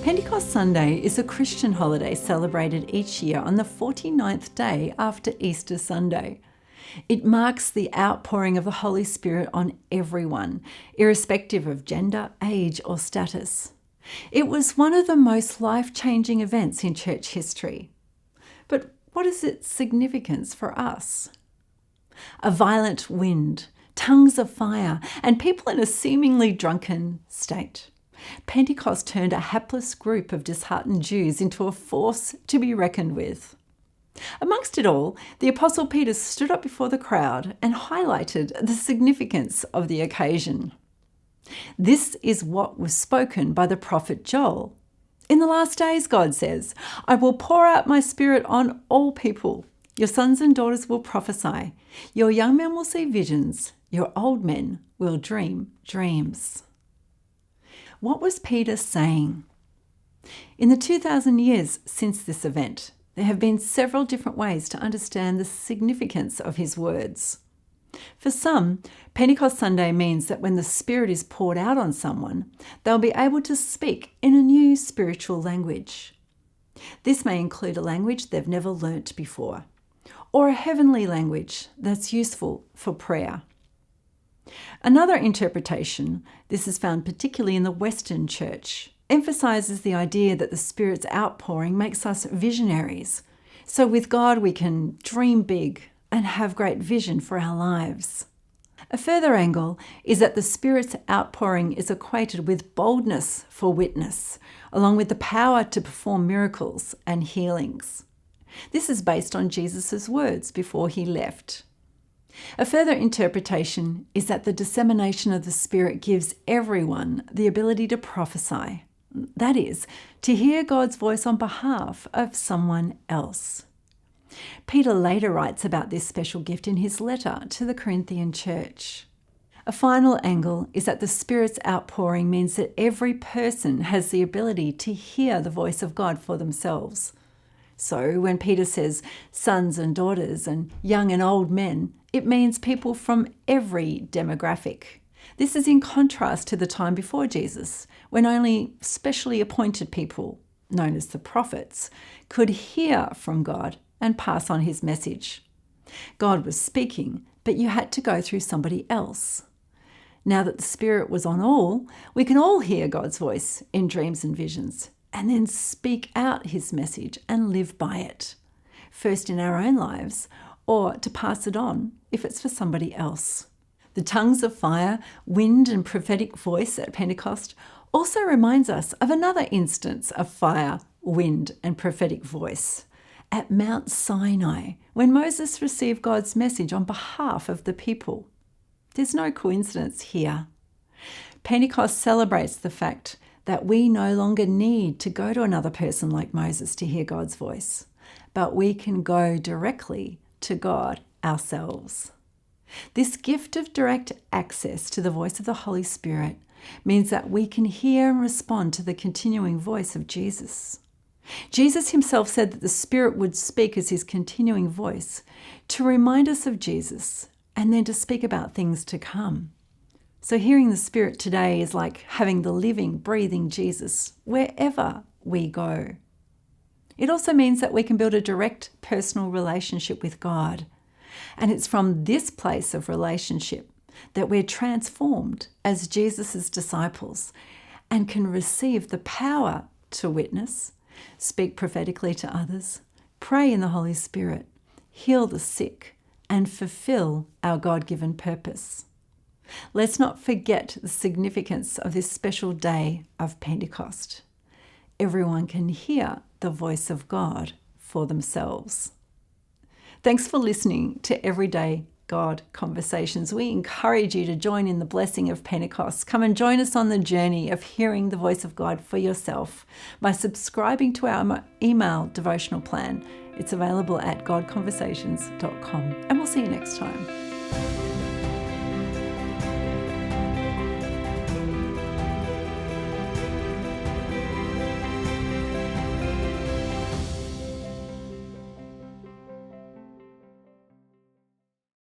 Pentecost Sunday is a Christian holiday celebrated each year on the 49th day after Easter Sunday. It marks the outpouring of the Holy Spirit on everyone, irrespective of gender, age, or status. It was one of the most life-changing events in church history. But what is its significance for us? A violent wind, tongues of fire, and people in a seemingly drunken state. Pentecost turned a hapless group of disheartened Jews into a force to be reckoned with. Amongst it all, the Apostle Peter stood up before the crowd and highlighted the significance of the occasion. This is what was spoken by the prophet Joel. In the last days, God says, I will pour out my spirit on all people. Your sons and daughters will prophesy. Your young men will see visions. Your old men will dream dreams. What was Peter saying? In the 2,000 years since this event, there have been several different ways to understand the significance of his words. For some, Pentecost Sunday means that when the Spirit is poured out on someone, they'll be able to speak in a new spiritual language. This may include a language they've never learnt before, or a heavenly language that's useful for prayer. Another interpretation, this is found particularly in the Western Church, emphasises the idea that the Spirit's outpouring makes us visionaries. So with God we can dream big and have great vision for our lives. A further angle is that the Spirit's outpouring is equated with boldness for witness, along with the power to perform miracles and healings. This is based on Jesus' words before he left. A further interpretation is that the dissemination of the Spirit gives everyone the ability to prophesy. That is, to hear God's voice on behalf of someone else. Peter later writes about this special gift in his letter to the Corinthian church. A final angle is that the Spirit's outpouring means that every person has the ability to hear the voice of God for themselves. So when Peter says sons and daughters and young and old men, it means people from every demographic. This is in contrast to the time before Jesus, when only specially appointed people, known as the prophets, could hear from God and pass on his message. God was speaking, but you had to go through somebody else. Now that the Spirit was on all, we can all hear God's voice in dreams and visions, and then speak out his message and live by it, first in our own lives, or to pass it on if it's for somebody else. The tongues of fire, wind, and prophetic voice at Pentecost also reminds us of another instance of fire, wind, and prophetic voice at Mount Sinai, when Moses received God's message on behalf of the people. There's no coincidence here. Pentecost celebrates the fact that we no longer need to go to another person like Moses to hear God's voice, but we can go directly to God ourselves. This gift of direct access to the voice of the Holy Spirit means that we can hear and respond to the continuing voice of Jesus. Jesus himself said that the Spirit would speak as his continuing voice to remind us of Jesus and then to speak about things to come. So hearing the Spirit today is like having the living, breathing Jesus wherever we go. It also means that we can build a direct personal relationship with God. And it's from this place of relationship that we're transformed as Jesus' disciples and can receive the power to witness, speak prophetically to others, pray in the Holy Spirit, heal the sick, and fulfill our God-given purpose. Let's not forget the significance of this special day of Pentecost. Everyone can hear the voice of God for themselves. Thanks for listening to Everyday God Conversations. We encourage you to join in the blessing of Pentecost. Come and join us on the journey of hearing the voice of God for yourself by subscribing to our email devotional plan. It's available at godconversations.com. And we'll see you next time.